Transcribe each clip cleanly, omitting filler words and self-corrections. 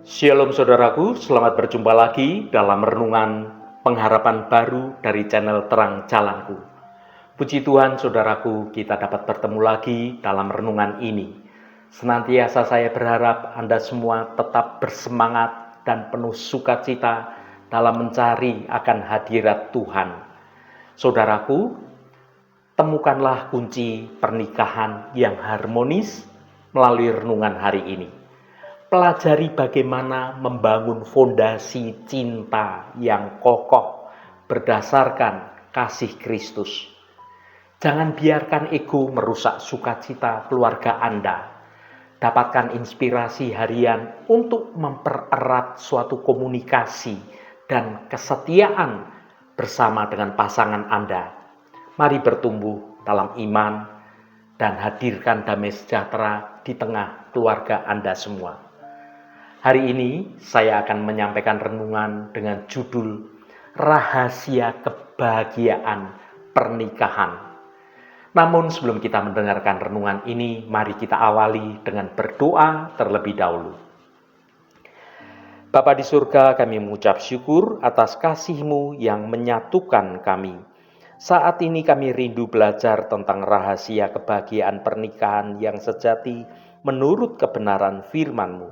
Shalom saudaraku, selamat berjumpa lagi dalam renungan pengharapan baru dari channel Terang Jalanku. Puji Tuhan saudaraku, kita dapat bertemu lagi dalam renungan ini. Senantiasa saya berharap Anda semua tetap bersemangat dan penuh sukacita dalam mencari akan hadirat Tuhan. Saudaraku, temukanlah kunci pernikahan yang harmonis melalui renungan hari ini. Pelajari bagaimana membangun fondasi cinta yang kokoh berdasarkan kasih Kristus. Jangan biarkan ego merusak sukacita keluarga Anda. Dapatkan inspirasi harian untuk mempererat suatu komunikasi dan kesetiaan bersama dengan pasangan Anda. Mari bertumbuh dalam iman dan hadirkan damai sejahtera di tengah keluarga Anda semua. Hari ini saya akan menyampaikan renungan dengan judul Rahasia Kebahagiaan Pernikahan. Namun sebelum kita mendengarkan renungan ini, mari kita awali dengan berdoa terlebih dahulu. Bapa di surga, kami mengucap syukur atas kasih-Mu yang menyatukan kami. Saat ini kami rindu belajar tentang rahasia kebahagiaan pernikahan yang sejati menurut kebenaran firman-Mu.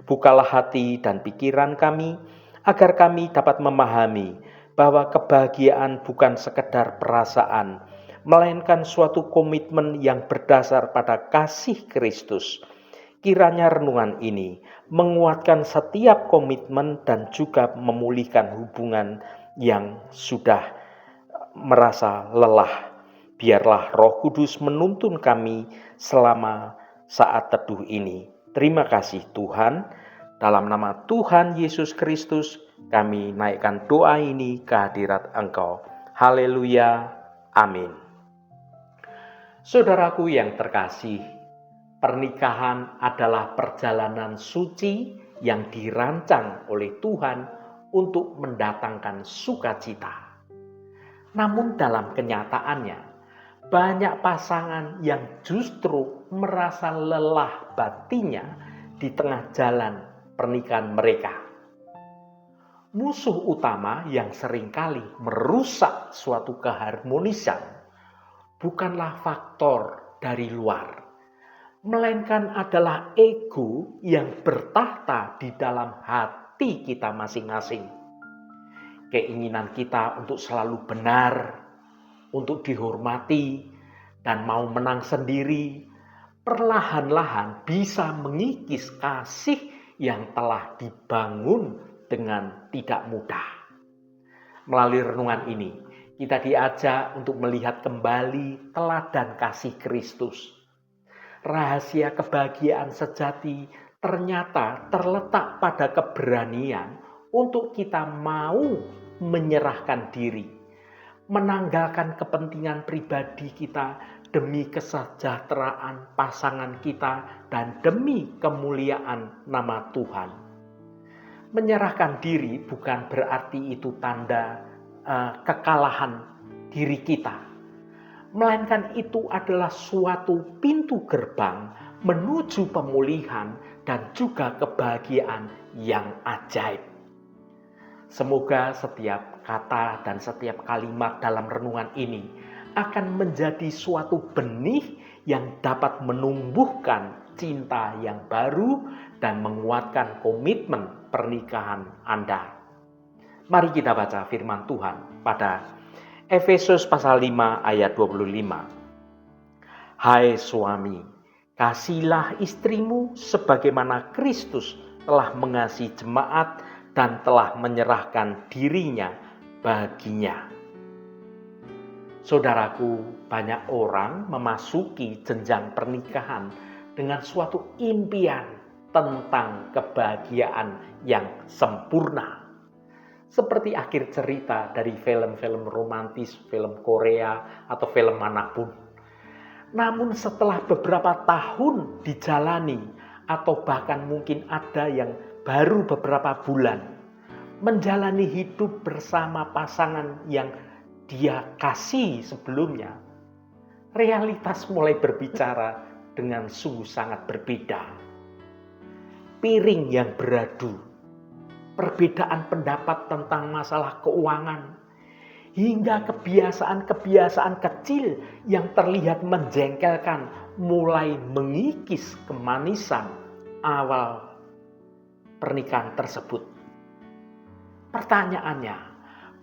Bukalah hati dan pikiran kami, agar kami dapat memahami bahwa kebahagiaan bukan sekedar perasaan, melainkan suatu komitmen yang berdasar pada kasih Kristus. Kiranya renungan ini menguatkan setiap komitmen dan juga memulihkan hubungan yang sudah merasa lelah. Biarlah Roh Kudus menuntun kami selama saat teduh ini. Terima kasih Tuhan, dalam nama Tuhan Yesus Kristus kami naikkan doa ini ke hadirat Engkau. Haleluya, amin. Saudaraku yang terkasih, pernikahan adalah perjalanan suci yang dirancang oleh Tuhan untuk mendatangkan sukacita. Namun dalam kenyataannya, banyak pasangan yang justru merasa lelah batinnya di tengah jalan pernikahan mereka. Musuh utama yang seringkali merusak suatu keharmonisan bukanlah faktor dari luar, melainkan adalah ego yang bertahta di dalam hati kita masing-masing. Keinginan kita untuk selalu benar, untuk dihormati dan mau menang sendiri, perlahan-lahan bisa mengikis kasih yang telah dibangun dengan tidak mudah. Melalui renungan ini, kita diajak untuk melihat kembali teladan kasih Kristus. Rahasia kebahagiaan sejati ternyata terletak pada keberanian untuk kita mau menyerahkan diri, menanggalkan kepentingan pribadi kita demi kesejahteraan pasangan kita dan demi kemuliaan nama Tuhan. Menyerahkan diri bukan berarti itu tanda kekalahan diri kita, melainkan itu adalah suatu pintu gerbang menuju pemulihan dan juga kebahagiaan yang ajaib. Semoga setiap kata dan setiap kalimat dalam renungan ini akan menjadi suatu benih yang dapat menumbuhkan cinta yang baru dan menguatkan komitmen pernikahan Anda. Mari kita baca firman Tuhan pada Efesus pasal 5 ayat 25. Hai suami, kasihilah istrimu sebagaimana Kristus telah mengasihi jemaat dan telah menyerahkan dirinya baginya. Saudaraku, banyak orang memasuki jenjang pernikahan dengan suatu impian tentang kebahagiaan yang sempurna. Seperti akhir cerita dari film-film romantis, film Korea, atau film manapun. Namun setelah beberapa tahun dijalani, atau bahkan mungkin ada yang baru beberapa bulan, menjalani hidup bersama pasangan yang dia kasih sebelumnya, realitas mulai berbicara dengan sungguh sangat berbeda. Piring yang beradu, perbedaan pendapat tentang masalah keuangan, hingga kebiasaan-kebiasaan kecil yang terlihat menjengkelkan mulai mengikis kemanisan awal pernikahan tersebut. Pertanyaannya,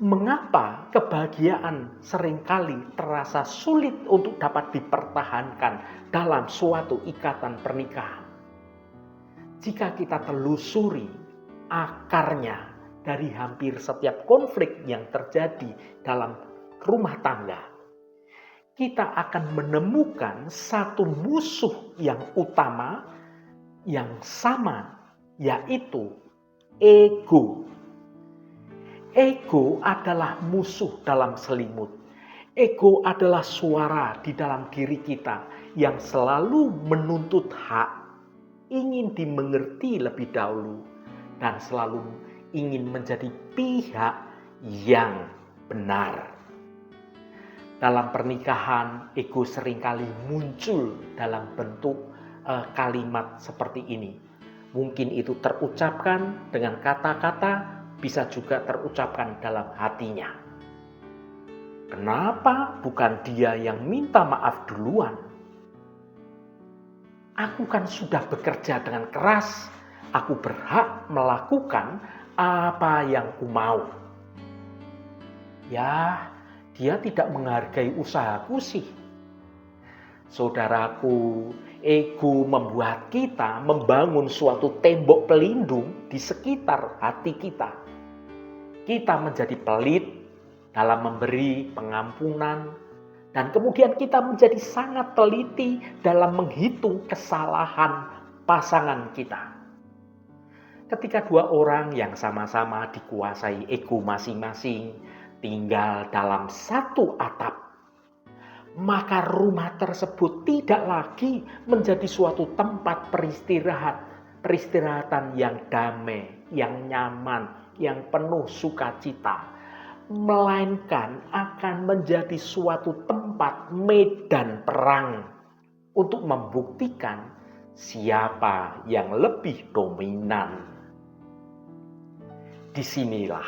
mengapa kebahagiaan seringkali terasa sulit untuk dapat dipertahankan dalam suatu ikatan pernikahan? Jika kita telusuri akarnya dari hampir setiap konflik yang terjadi dalam rumah tangga, kita akan menemukan satu musuh yang utama yang sama, yaitu ego. Ego adalah musuh dalam selimut. Ego adalah suara di dalam diri kita yang selalu menuntut hak, ingin dimengerti lebih dahulu, dan selalu ingin menjadi pihak yang benar. Dalam pernikahan, ego seringkali muncul dalam bentuk kalimat seperti ini. Mungkin itu terucapkan dengan kata-kata, bisa juga terucapkan dalam hatinya. Kenapa bukan dia yang minta maaf duluan? Aku kan sudah bekerja dengan keras, aku berhak melakukan apa yang ku mau. Ya, dia tidak menghargai usahaku sih. Saudaraku, ego membuat kita membangun suatu tembok pelindung di sekitar hati kita. Kita menjadi pelit dalam memberi pengampunan, dan kemudian kita menjadi sangat teliti dalam menghitung kesalahan pasangan kita. Ketika dua orang yang sama-sama dikuasai ego masing-masing tinggal dalam satu atap, maka rumah tersebut tidak lagi menjadi suatu tempat peristirahatan yang damai, yang nyaman, yang penuh sukacita, melainkan akan menjadi suatu tempat medan perang untuk membuktikan siapa yang lebih dominan. Disinilah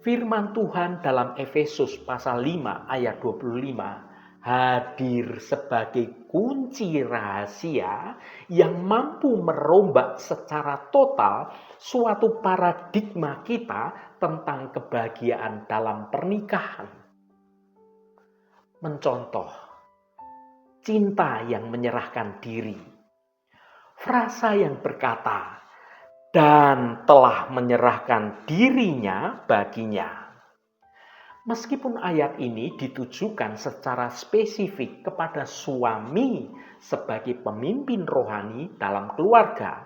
firman Tuhan dalam Efesus pasal 5 ayat 25 hadir sebagai kunci rahasia yang mampu merombak secara total suatu paradigma kita tentang kebahagiaan dalam pernikahan. Mencontoh, cinta yang menyerahkan diri, frasa yang berkata, dan telah menyerahkan dirinya baginya. Meskipun ayat ini ditujukan secara spesifik kepada suami sebagai pemimpin rohani dalam keluarga,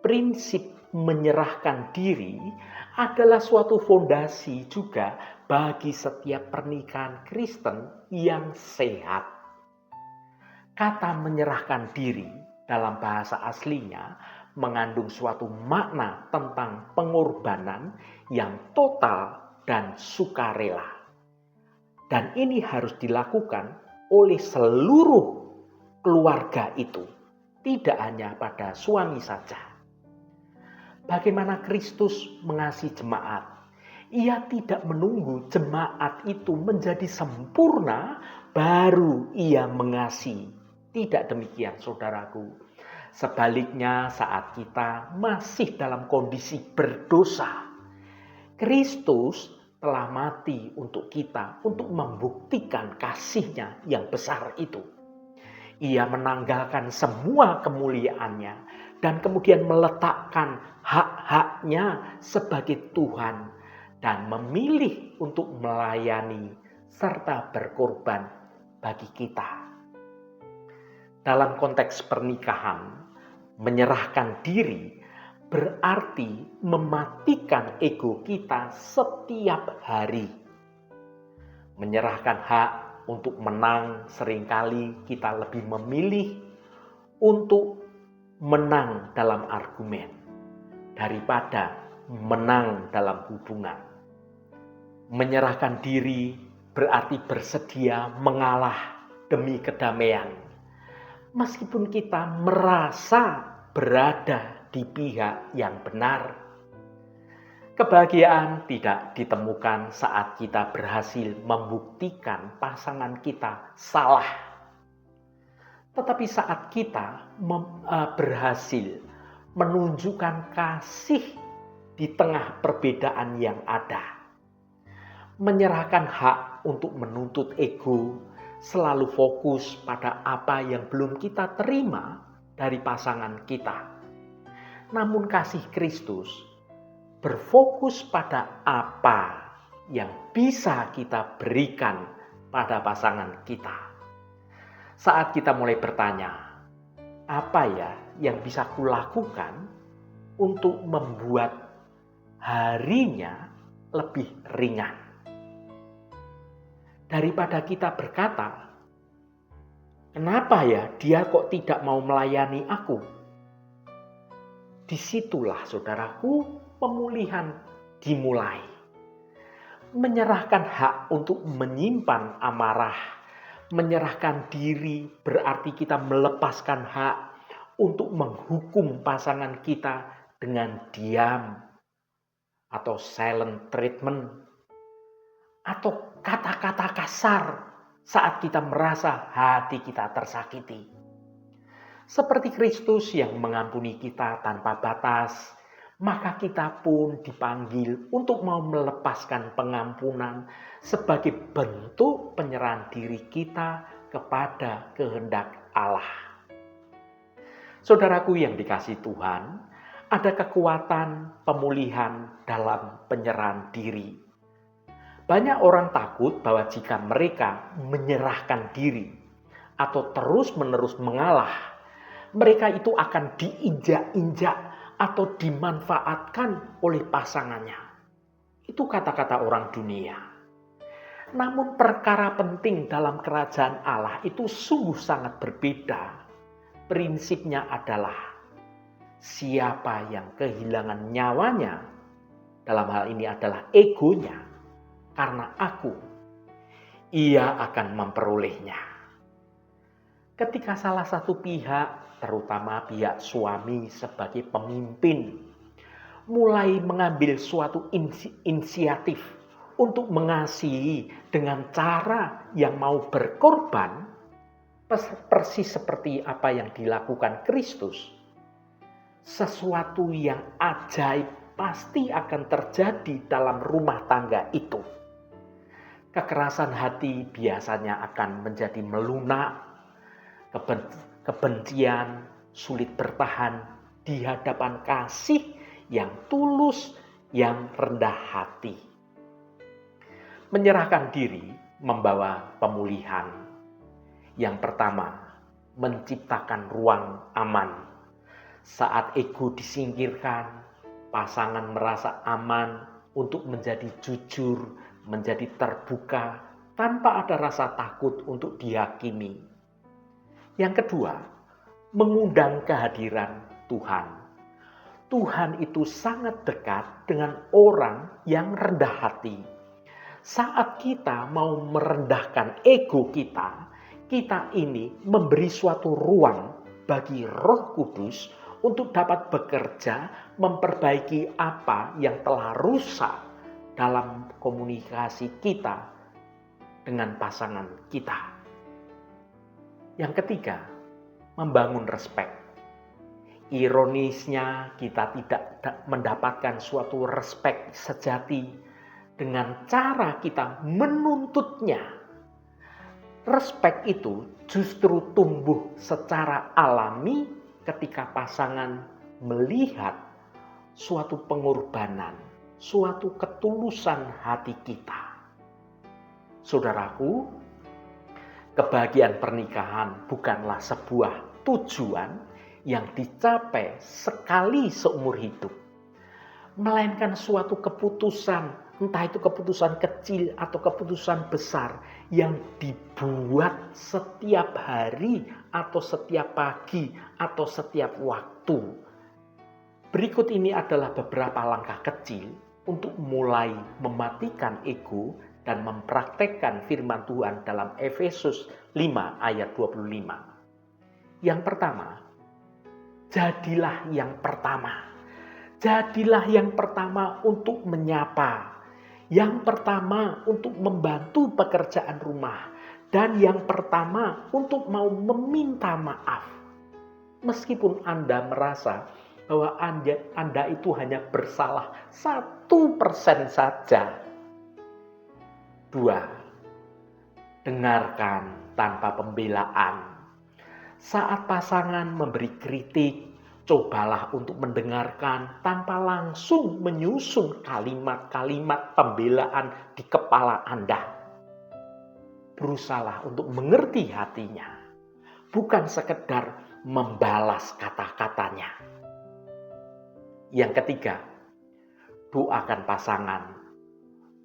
prinsip menyerahkan diri adalah suatu fondasi juga bagi setiap pernikahan Kristen yang sehat. Kata menyerahkan diri dalam bahasa aslinya mengandung suatu makna tentang pengorbanan yang total dan sukarela. Dan ini harus dilakukan oleh seluruh keluarga itu, tidak hanya pada suami saja. Bagaimana Kristus mengasihi jemaat? Ia tidak menunggu jemaat itu menjadi sempurna baru ia mengasihi. Tidak demikian, saudaraku. Sebaliknya, saat kita masih dalam kondisi berdosa, Kristus telah mati untuk kita, untuk membuktikan kasih-Nya yang besar itu. Ia menanggalkan semua kemuliaannya dan kemudian meletakkan hak-haknya sebagai Tuhan dan memilih untuk melayani serta berkorban bagi kita. Dalam konteks pernikahan, menyerahkan diri berarti mematikan ego kita setiap hari. Menyerahkan hak untuk menang, seringkali kita lebih memilih untuk menang dalam argumen daripada menang dalam hubungan. Menyerahkan diri berarti bersedia mengalah demi kedamaian. meskipun kita merasa berada di pihak yang benar. Kebahagiaan tidak ditemukan saat kita berhasil membuktikan pasangan kita salah, tetapi saat kita berhasil menunjukkan kasih di tengah perbedaan yang ada. Menyerahkan hak untuk menuntut ego, selalu fokus pada apa yang belum kita terima dari pasangan kita. Namun kasih Kristus berfokus pada apa yang bisa kita berikan pada pasangan kita. Saat kita mulai bertanya, apa ya yang bisa kulakukan untuk membuat harinya lebih ringan? Daripada kita berkata, kenapa ya dia kok tidak mau melayani aku? Disitulah saudaraku, pemulihan dimulai. Menyerahkan hak untuk menyimpan amarah, menyerahkan diri berarti kita melepaskan hak untuk menghukum pasangan kita dengan diam atau silent treatment atau kata-kata kasar saat kita merasa hati kita tersakiti. Seperti Kristus yang mengampuni kita tanpa batas, maka kita pun dipanggil untuk mau melepaskan pengampunan sebagai bentuk penyerahan diri kita kepada kehendak Allah. Saudaraku yang dikasihi Tuhan, ada kekuatan pemulihan dalam penyerahan diri. Banyak orang takut bahwa jika mereka menyerahkan diri atau terus-menerus mengalah, mereka itu akan diinjak-injak atau dimanfaatkan oleh pasangannya. Itu kata-kata orang dunia. Namun perkara penting dalam kerajaan Allah itu sungguh sangat berbeda. Prinsipnya adalah siapa yang kehilangan nyawanya, dalam hal ini adalah egonya, karena aku, ia akan memperolehnya. Ketika salah satu pihak, terutama pihak suami sebagai pemimpin, mulai mengambil suatu inisiatif untuk mengasihi dengan cara yang mau berkorban, persis seperti apa yang dilakukan Kristus, sesuatu yang ajaib pasti akan terjadi dalam rumah tangga itu. Kekerasan hati biasanya akan menjadi melunak, kebencian sulit bertahan di hadapan kasih yang tulus, yang rendah hati. Menyerahkan diri membawa pemulihan. Yang pertama, menciptakan ruang aman. Saat ego disingkirkan, pasangan merasa aman untuk menjadi jujur, menjadi terbuka, tanpa ada rasa takut untuk dihakimi. Yang kedua, mengundang kehadiran Tuhan. Tuhan itu sangat dekat dengan orang yang rendah hati. Saat kita mau merendahkan ego kita, kita ini memberi suatu ruang bagi Roh Kudus untuk dapat bekerja memperbaiki apa yang telah rusak dalam komunikasi kita dengan pasangan kita. Yang ketiga, membangun respek. Ironisnya kita tidak mendapatkan suatu respek sejati dengan cara kita menuntutnya. Respek itu justru tumbuh secara alami ketika pasangan melihat suatu pengorbanan, suatu ketulusan hati kita. Saudaraku, kebahagiaan pernikahan bukanlah sebuah tujuan yang dicapai sekali seumur hidup, melainkan suatu keputusan, entah itu keputusan kecil atau keputusan besar yang dibuat setiap hari atau setiap pagi atau setiap waktu. Berikut ini adalah beberapa langkah kecil untuk mulai mematikan ego dan mempraktekkan firman Tuhan dalam Efesus 5 ayat 25. Yang pertama, jadilah yang pertama. Jadilah yang pertama untuk menyapa. Yang pertama untuk membantu pekerjaan rumah. Dan yang pertama untuk mau meminta maaf. Meskipun Anda merasa bahwa Anda itu hanya bersalah 1% saja. 2. Dengarkan tanpa pembelaan. Saat pasangan memberi kritik, cobalah untuk mendengarkan tanpa langsung menyusun kalimat-kalimat pembelaan di kepala Anda. Berusahalah untuk mengerti hatinya, bukan sekedar membalas kata-katanya. Yang ketiga, doakan pasangan,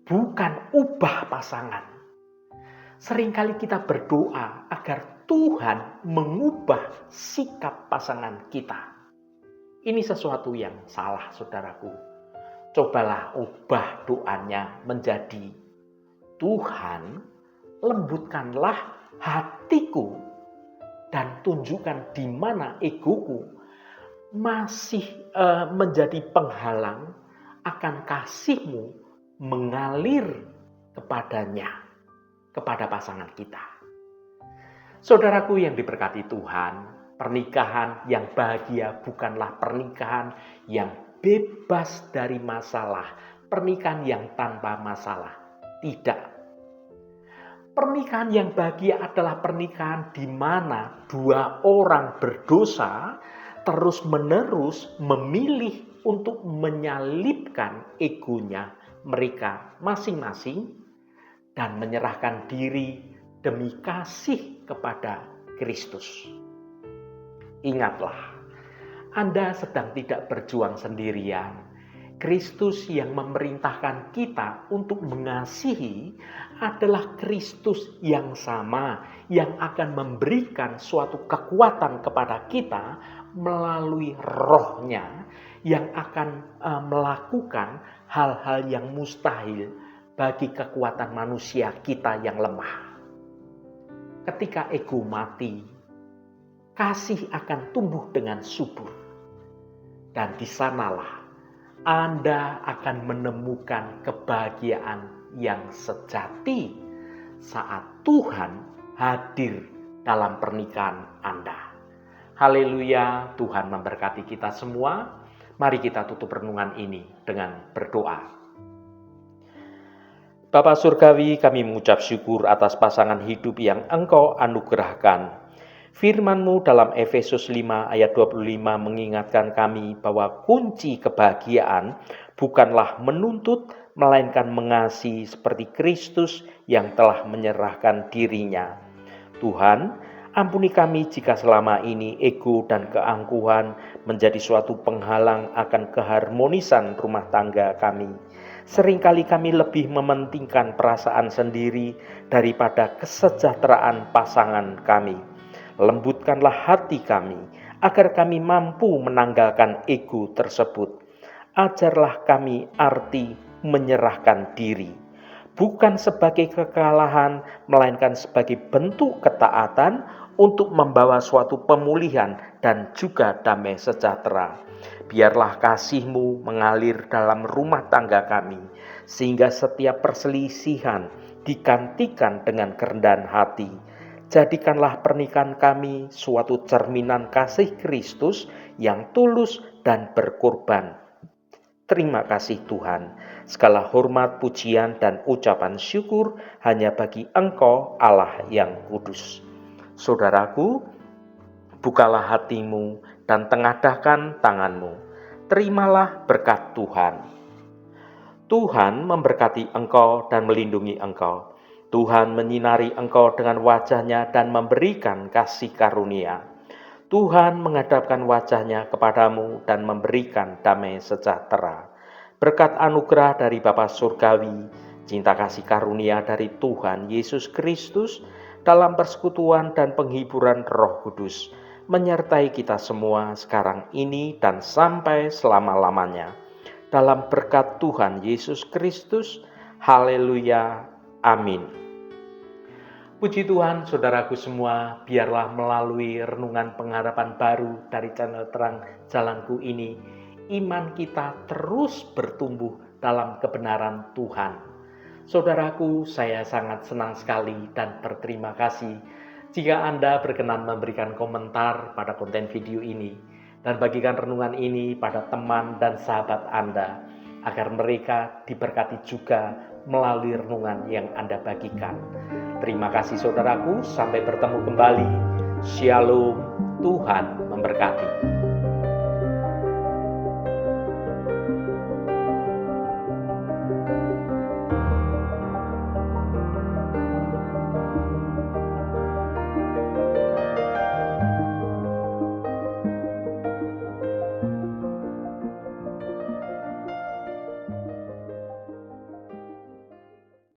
bukan ubah pasangan. Seringkali kita berdoa agar Tuhan mengubah sikap pasangan kita. Ini sesuatu yang salah, saudaraku. Cobalah ubah doanya menjadi, Tuhan, lembutkanlah hatiku dan tunjukkan di mana egoku masih menjadi penghalang akan kasih-Mu mengalir kepadanya, kepada pasangan kita. Saudaraku yang diberkati Tuhan, pernikahan yang bahagia bukanlah pernikahan yang bebas dari masalah, pernikahan yang tanpa masalah. Tidak. Pernikahan yang bahagia adalah pernikahan di mana dua orang berdosa terus-menerus memilih untuk menyalipkan egonya mereka masing-masing dan menyerahkan diri demi kasih kepada Kristus. Ingatlah, Anda sedang tidak berjuang sendirian. Kristus yang memerintahkan kita untuk mengasihi adalah Kristus yang sama, yang akan memberikan suatu kekuatan kepada kita melalui Roh-Nya yang akan melakukan hal-hal yang mustahil bagi kekuatan manusia kita yang lemah. Ketika ego mati, kasih akan tumbuh dengan subur. Dan di sanalah Anda akan menemukan kebahagiaan yang sejati saat Tuhan hadir dalam pernikahan Anda. Haleluya, Tuhan memberkati kita semua. Mari kita tutup renungan ini dengan berdoa. Bapa Surgawi, kami mengucap syukur atas pasangan hidup yang Engkau anugerahkan. Firman-Mu dalam Efesus 5 ayat 25 mengingatkan kami bahwa kunci kebahagiaan bukanlah menuntut, melainkan mengasihi seperti Kristus yang telah menyerahkan dirinya. Tuhan, ampuni kami jika selama ini ego dan keangkuhan menjadi suatu penghalang akan keharmonisan rumah tangga kami. Seringkali kami lebih mementingkan perasaan sendiri daripada kesejahteraan pasangan kami. Lembutkanlah hati kami, agar kami mampu menanggalkan ego tersebut. Ajarlah kami arti menyerahkan diri, bukan sebagai kekalahan, melainkan sebagai bentuk ketaatan untuk membawa suatu pemulihan dan juga damai sejahtera. Biarlah kasih-Mu mengalir dalam rumah tangga kami, sehingga setiap perselisihan digantikan dengan kerendahan hati. Jadikanlah pernikahan kami suatu cerminan kasih Kristus yang tulus dan berkorban. Terima kasih Tuhan. Segala hormat, pujian, dan ucapan syukur hanya bagi Engkau Allah yang kudus. Saudaraku, bukalah hatimu dan tengadahkan tanganmu. Terimalah berkat Tuhan. Tuhan memberkati engkau dan melindungi engkau. Tuhan menyinari engkau dengan wajah-Nya dan memberikan kasih karunia. Tuhan menghadapkan wajah-Nya kepadamu dan memberikan damai sejahtera. Berkat anugerah dari Bapa Surgawi, cinta kasih karunia dari Tuhan Yesus Kristus, dalam persekutuan dan penghiburan Roh Kudus, menyertai kita semua sekarang ini dan sampai selama-lamanya. Dalam berkat Tuhan Yesus Kristus, haleluya, amin. Puji Tuhan, saudaraku semua, biarlah melalui renungan pengharapan baru dari channel Terang Jalanku ini, iman kita terus bertumbuh dalam kebenaran Tuhan. Saudaraku, saya sangat senang sekali dan berterima kasih jika Anda berkenan memberikan komentar pada konten video ini dan bagikan renungan ini pada teman dan sahabat Anda, agar mereka diberkati juga melalui renungan yang Anda bagikan. Terima kasih saudaraku, sampai bertemu kembali. Shalom, Tuhan memberkati.